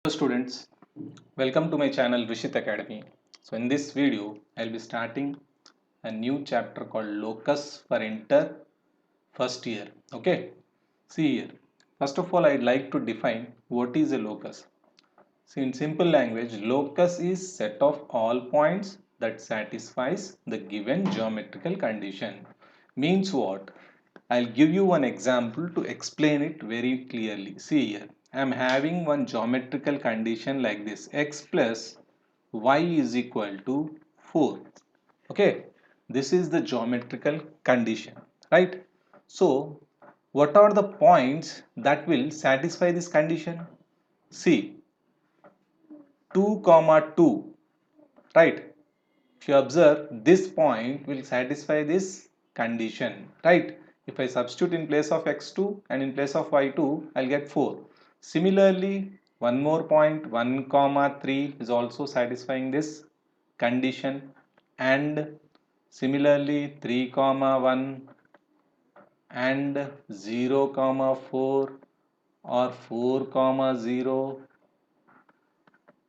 Hello students, welcome to my channel Rishit Academy. So in this video, I'll be starting a new chapter called Locus for Inter first year. Okay, see here. First of all, I'd like to define what is a locus. See, in simple language, locus is set of all points that satisfies the given geometrical condition. Means what? I'll give you one example to explain it very clearly. See here, I am having one geometrical condition like this: x plus y is equal to 4. Okay, this is the geometrical condition, right? So, what are the points that will satisfy this condition? See, 2 comma 2, right? If you observe, this point will satisfy this condition, right? If I substitute in place of x2 and in place of y2, I'll get 4. Similarly, one more point, 1 comma 3 is also satisfying this condition, and similarly 3 comma 1 and 0 comma 4 or 4 comma 0,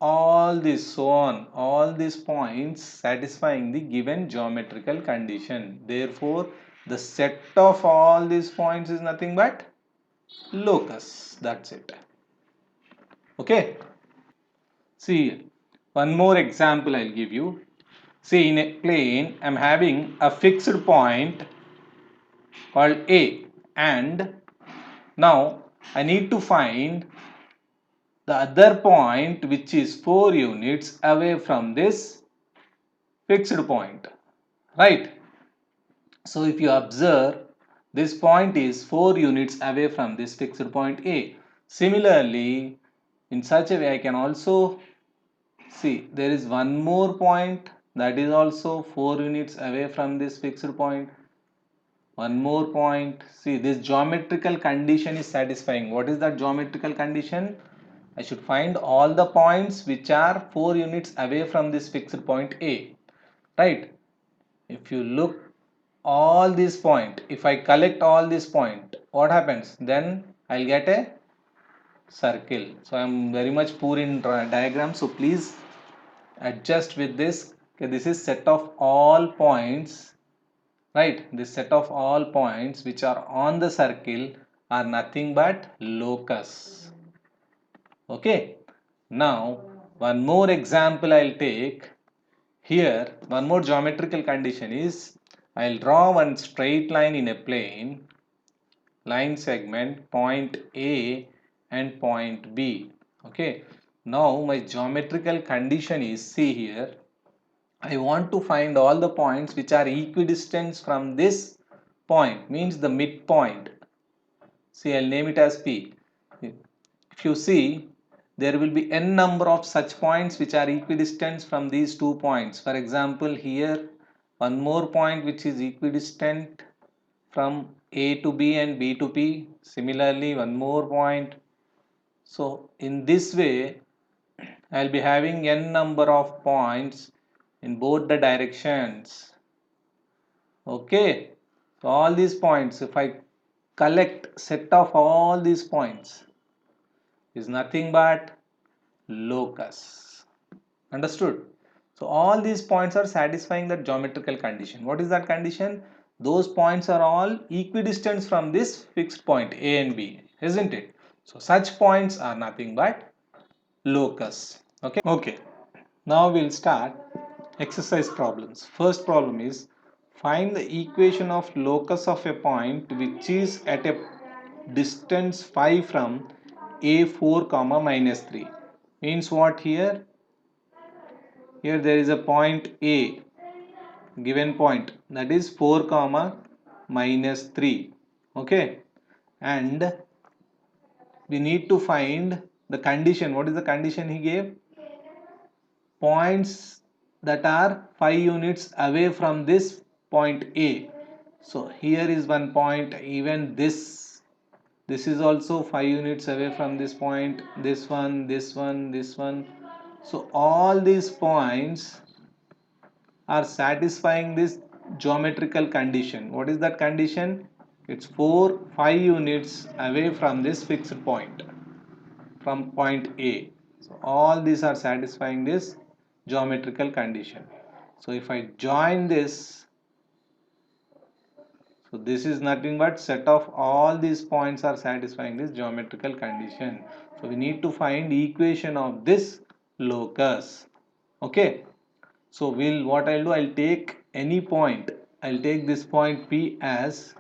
all this so on, all these points satisfying the given geometrical condition. Therefore, the set of all these points is nothing but locus. That's it. Okay, see, one more example I'll give you. See, in a plane I'm having a fixed point called A, and now I need to find the other point which is 4 units away from this fixed point, right? So if you observe, this point is 4 units away from this fixed point A. Similarly, in such a way I can also see there is one more point that is also 4 units away from this fixed point. One more point. See, this geometrical condition is satisfying. What is that geometrical condition? I should find all the points which are 4 units away from this fixed point A, right? If you look all these point, if I collect all these point, what happens? Then I'll get a circle. So I'm very much poor in diagram, so please adjust with this. Okay, this is set of all points, right? This set of all points which are on the circle are nothing but locus. Okay, now one more example I'll take. Here, one more geometrical condition is, I'll draw one straight line in a plane, line segment point A and point B. Okay, now my geometrical condition is, see here, I want to find all the points which are equidistant from this point, means the midpoint. See, I'll name it as P. If you see, there will be n number of such points which are equidistant from these 2 points. For example, here one more point which is equidistant from A to B and B to P. Similarly, one more point. So in this way, I'll be having n number of points in both the directions. Okay, so all these points, if I collect set of all these points, is nothing but locus. Understood? So all these points are satisfying that geometrical condition. What is that condition? Those points are all equidistant from this fixed point A and B, isn't it? So such points are nothing but locus. Okay, now we'll start exercise problems. First problem is, find the equation of locus of a point which is at a distance 5 from a4 comma minus 3. Means what here? Here there is a point A, given point, that is 4 comma minus 3. Okay, and we need to find the condition. What is the condition he gave? Points that are 5 units away from this point A. So here is one point, even this is also 5 units away from this point, this one, this one, this one. So all these points are satisfying this geometrical condition. What is that condition? It's 5 units away from this fixed point, from point A. So all these are satisfying this geometrical condition. So if I join this, so this is nothing but set of all these points are satisfying this geometrical condition. So we need to find equation of this locus. Okay. So what I'll do, I'll take any point. I'll take this point P as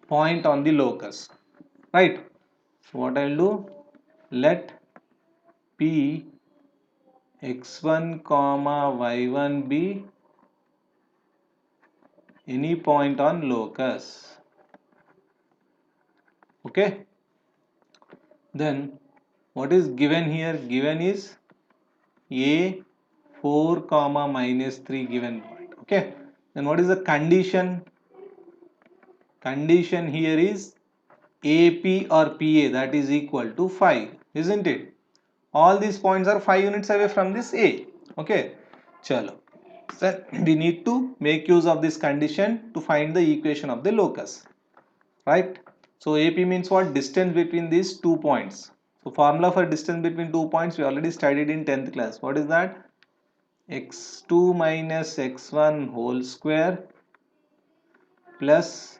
point on the locus. Right. So what I'll do, let P x1 comma y1 be any point on locus. Okay. Then what is given here? Given is a 4 comma minus 3 given point. Okay. Then what is the condition? Condition here is AP or PA, that is equal to 5, isn't it? All these points are 5 units away from this A. Okay. Chalo. So we need to make use of this condition to find the equation of the locus. Right. So AP means what? Distance between these 2 points. So formula for distance between 2 points we already studied in 10th class. What is that? X2 minus x1 whole square plus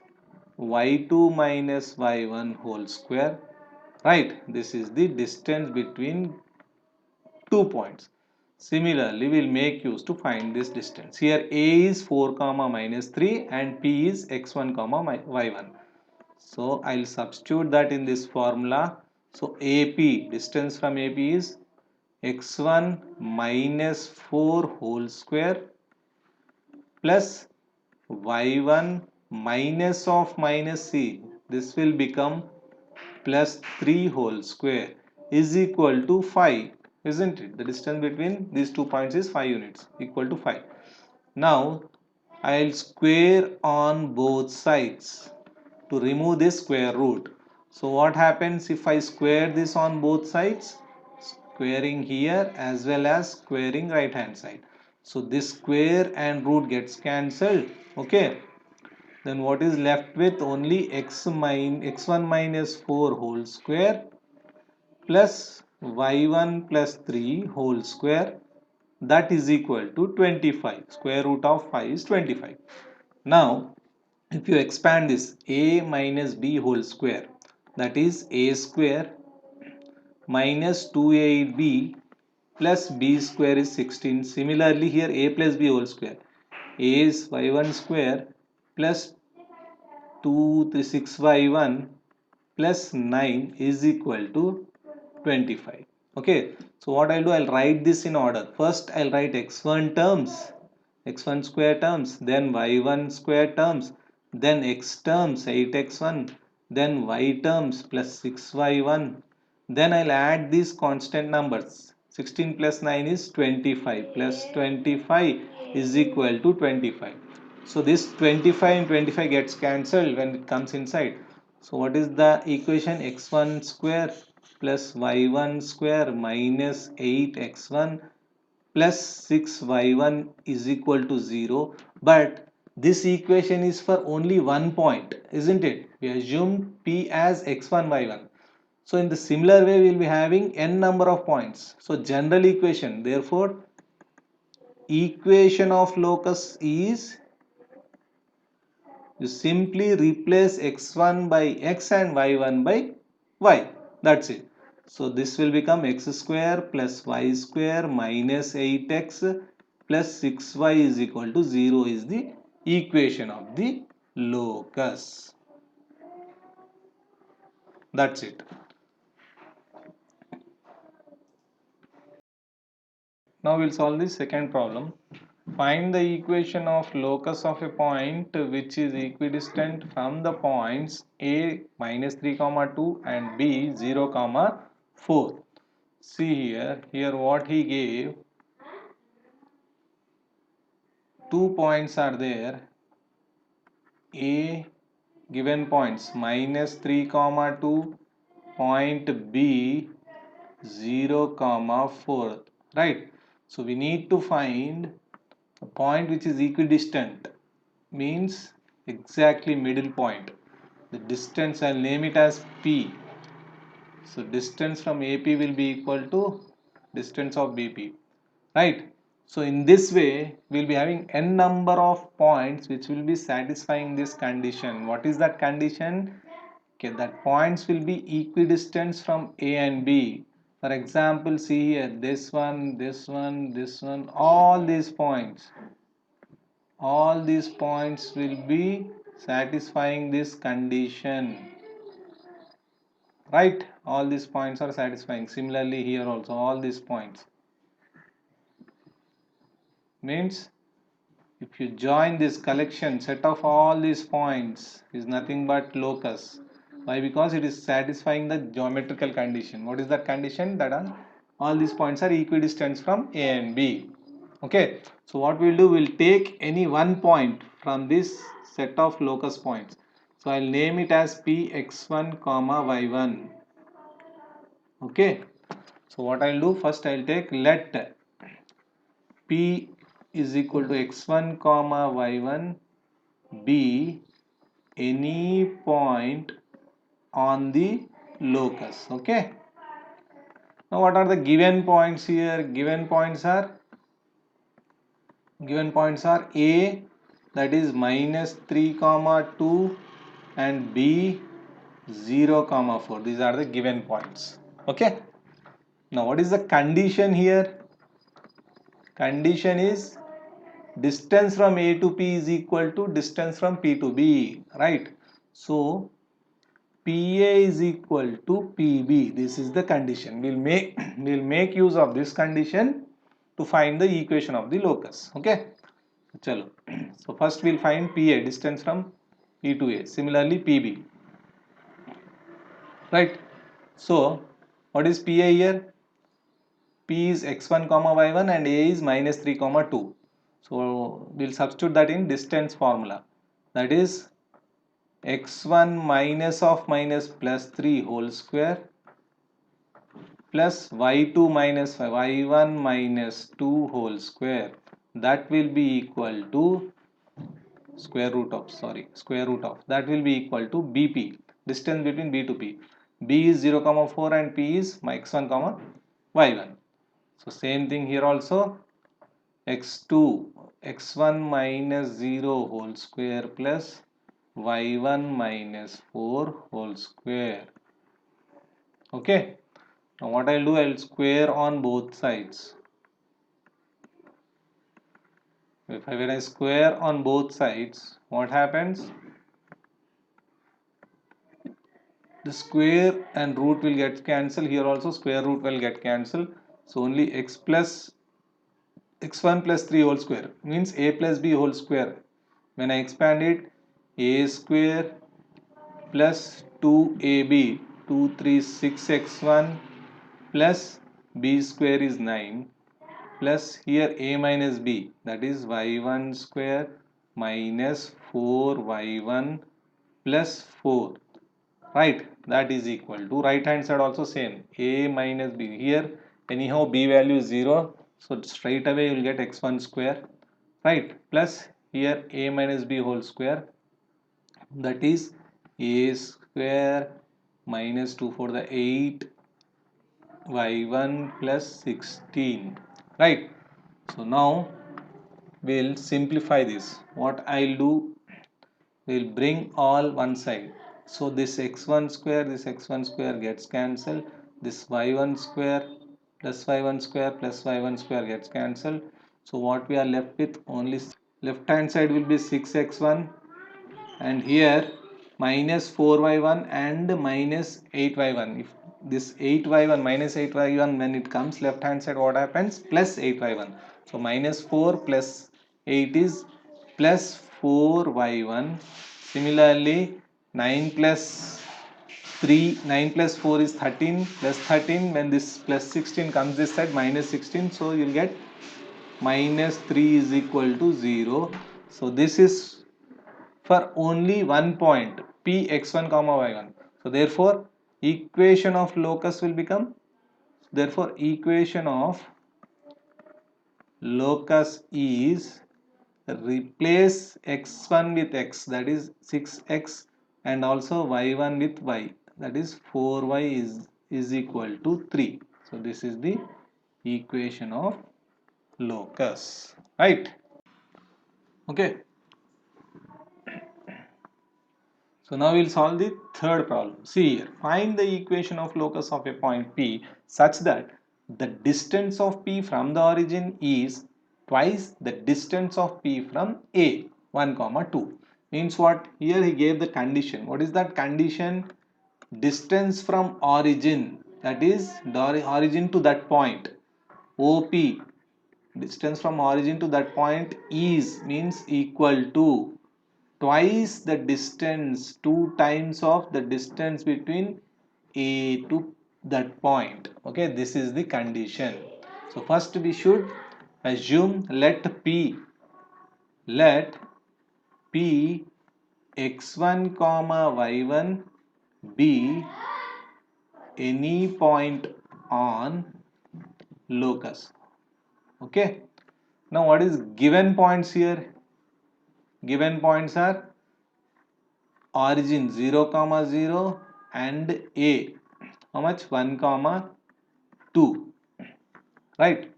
y2 minus y1 whole square. Right. This is the distance between 2 points. Similarly, we will make use to find this distance. Here A is 4 comma minus 3 and P is x1 comma y1. So I'll substitute that in this formula. So AP, distance from AP is x1 minus 4 whole square plus y1 minus of minus c. This will become plus 3 whole square is equal to 5, isn't it? The distance between these 2 points is 5 units, equal to 5. Now I'll square on both sides to remove this square root. So what happens if I square this on both sides? Squaring here as well as squaring right hand side. So this square and root gets cancelled. Okay. Then what is left with? Only x1 minus 4 whole square plus y1 plus 3 whole square, that is equal to 25. Square root of 5 is 25. Now if you expand this, a minus b whole square, that is a square minus 2ab plus b square is 16. Similarly here a plus b whole square, a is y1 square plus 2 3 6y1 plus 9 is equal to 25. Okay, so what I'll do, I'll write this in order. First I'll write x1 terms, x1 square terms, then y1 square terms, then x terms 8x1, then y terms plus 6y1, then I'll add these constant numbers. 16 plus 9 is 25 plus 25 is equal to 25. So this 25 and 25 gets cancelled when it comes inside. So what is the equation? X1 square plus y1 square minus 8x1 plus 6y1 is equal to 0. But this equation is for only one point, isn't it? We assume P as x1, y1. So in the similar way, we will be having n number of points. So general equation, therefore, equation of locus is, you simply replace x1 by x and y1 by y. That's it. So this will become x square plus y square minus 8x plus 6y is equal to 0 is the equation of the locus. That's it. Now we'll solve the second problem. Find the equation of locus of a point which is equidistant from the points a minus 3 comma 2 and b 0 comma 4. See here what he gave, 2 points are there, a given points minus 3 comma 2, point b 0 comma 4, right? So we need to find a point which is equidistant, means exactly middle point. The distance, I'll name it as P. So distance from AP will be equal to distance of BP, right? So in this way we'll be having n number of points which will be satisfying this condition. What is that condition? Okay, that points will be equidistant from A and B. For example, see here, this one, this one, this one, all these points will be satisfying this condition, right? All these points are satisfying. Similarly here also all these points, means if you join this collection set of all these points is nothing but locus. Why? Because it is satisfying the geometrical condition. What is that condition? That all these points are equidistant from A and B. Okay, so what we'll do, we'll take any one point from this set of locus points. So I'll name it as Px1 comma y1. Okay, so what I'll do, first I'll take let P is equal to x1 comma y1 be any point on the locus. Okay, now what are the given points here? Given points are A, that is minus 3 comma 2, and B 0 comma 4. These are the given points. Okay, now what is the condition here? Condition is distance from A to P is equal to distance from P to B, right? So PA is equal to PB. This is the condition. We'll make use of this condition to find the equation of the locus. Okay, chalo. So first we'll find PA, distance from P to A. Similarly PB, right? So what is PA here? P is x1 comma y1 and A is minus 3 comma 2. So we'll substitute that in distance formula. That is x1 minus of minus plus 3 whole square plus y2 minus y1 minus 2 whole square. That will be equal to square root of that will be equal to BP, distance between B to P. B is 0 comma 4 and P is x1 comma y1. So same thing here also, x2 x1 minus 0 whole square plus y1 minus 4 whole square. Okay, now what I'll do, I'll square on both sides. When I square on both sides, what happens? The square and root will get cancelled. Here also square root will get cancelled. So only x1 plus 3 whole square means a plus b whole square. When I expand it, a square plus 2ab, 2 3 6x1 plus b square is 9 plus here a minus b, that is y1 square minus 4y1 plus 4, right? That is equal to right hand side also same, a minus b. Here anyhow b value is 0, so straight away you will get x1 square, right? Plus here a minus b whole square, that is a square minus 2 for the 8 y1 plus 16, right? So now we'll simplify this. What I'll do, we'll bring all one side. So this x1 square gets cancelled. This y1 square plus y1 square plus y1 square gets cancelled. So what we are left with, only left hand side will be 6x1 and here minus 4y1 and minus 8y1. If this 8y1 minus 8y1, when it comes left hand side, what happens? Plus 8y1. So minus 4 plus 8 is plus 4y1. Similarly 9 plus 9 plus 4 is 13 plus 13. When this plus 16 comes this side, minus 16, so you'll get minus 3 is equal to 0. So this is for only one point P x1 comma y1. So therefore equation of locus will become, equation of locus is, replace x1 with x, that is 6x, and also y1 with y, that is 4y is equal to 3. So this is the equation of locus, right? Okay. So now we'll solve the third problem. See here, find the equation of locus of a point P such that the distance of P from the origin is twice the distance of P from A, 1 comma 2. Means what? Here he gave the condition. What is that condition? Distance from origin, that is the origin to that point, OP, distance from origin to that point is means equal to twice the distance, 2 times of the distance between A to that point. Okay, this is the condition. So first we should assume let P x1 comma y1 be any point on locus. Okay, now what is given points here? Given points are origin 0 comma 0 and A, how much? 1 comma 2, right?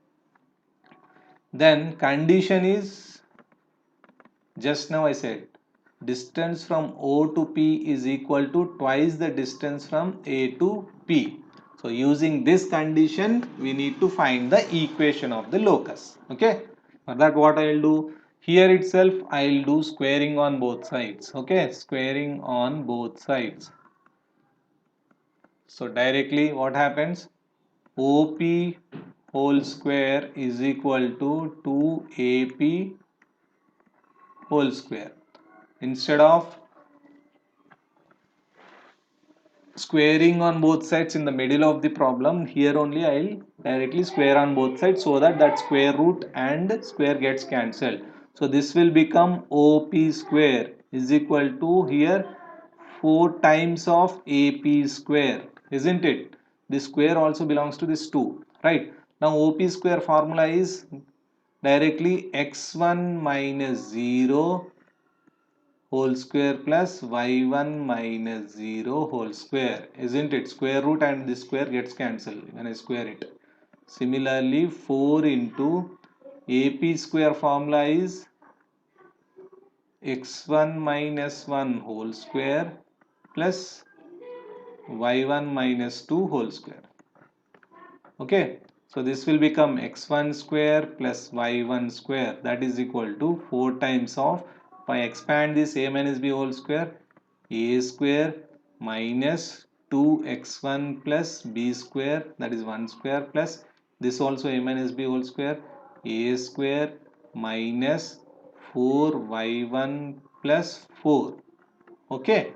Then condition is, just now I said, distance from O to P is equal to twice the distance from A to P. So using this condition we need to find the equation of the locus. Okay, for that what I will do, here itself I will do squaring on both sides. Okay, squaring on both sides. So directly what happens? OP whole square is equal to 2AP whole square. Instead of squaring on both sides in the middle of the problem, here only I will directly square on both sides so that that square root and square gets cancelled. So this will become OP square is equal to here 4 times of AP square, isn't it? This square also belongs to this 2, right? Now OP square formula is directly x1 minus 0 whole square plus y1 minus 0 whole square, isn't it? Square root and this square gets cancelled when I square it. Similarly 4 into AP square formula is x1 minus 1 whole square plus y1 minus 2 whole square. Okay, so this will become x1 square plus y1 square, that is equal to 4 times of, if I expand this a minus b whole square, a square minus 2x1 plus b square, that is 1 square, plus this also a minus b whole square, a square minus 4y1 plus 4. Okay,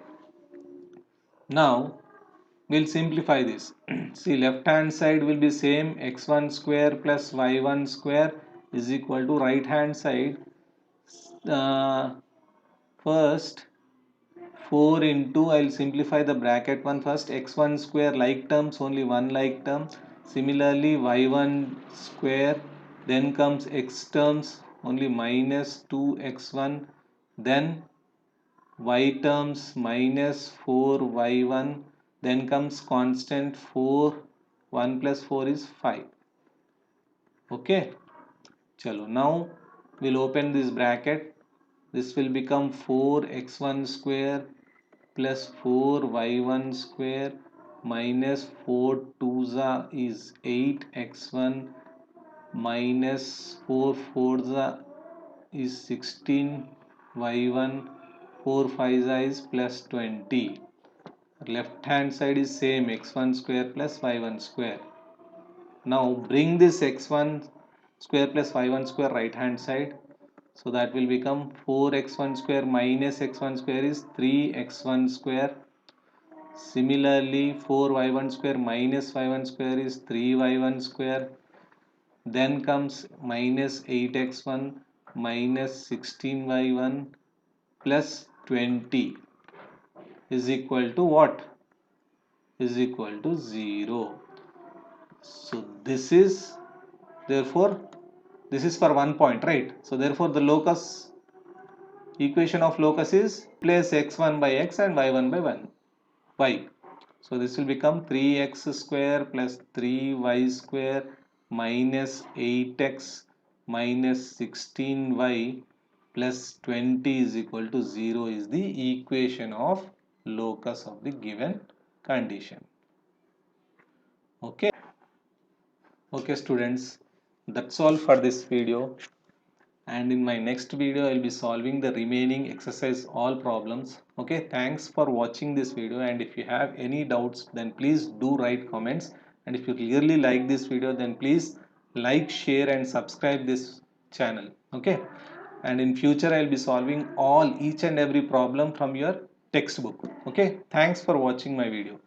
now we'll simplify this. See, left hand side will be same, x1 square plus y1 square is equal to right hand side. First 4 into, I'll simplify the bracket one first, x1 square like terms, only one like term. Similarly y1 square, then comes x terms, only minus 2x1, then y terms minus 4y1, then comes constant 4, 1 plus 4 is 5. Okay, chalo, now we'll open this bracket. This will become 4x1 square plus 4y1 square minus 4 2 is 8x1 minus 4 4 is 16 y1, 4 5 is plus 20. Left hand side is same, x1 square plus y1 square. Now bring this x1 square plus y1 square right hand side, so that will become 4x1 square minus x1 square is 3x1 square. Similarly 4y1 square minus y1 square is 3y1 square. Then comes minus 8x1 minus 16y1 plus 20 is equal to what? Is equal to 0. So this is, therefore this is for 1 point, right? So therefore the locus, equation of locus is place x1 by x and y1 by 1 y. So this will become 3x square plus 3y square minus 8x minus 16y plus 20 is equal to 0 is the equation of locus of the given condition. Okay. Okay students, that's all for this video, and in my next video I'll be solving the remaining exercise all problems. Okay, thanks for watching this video, and if you have any doubts then please do write comments, and if you really like this video then please like, share and subscribe this channel. Okay, and in future I'll be solving all each and every problem from your textbook. Okay, thanks for watching my video.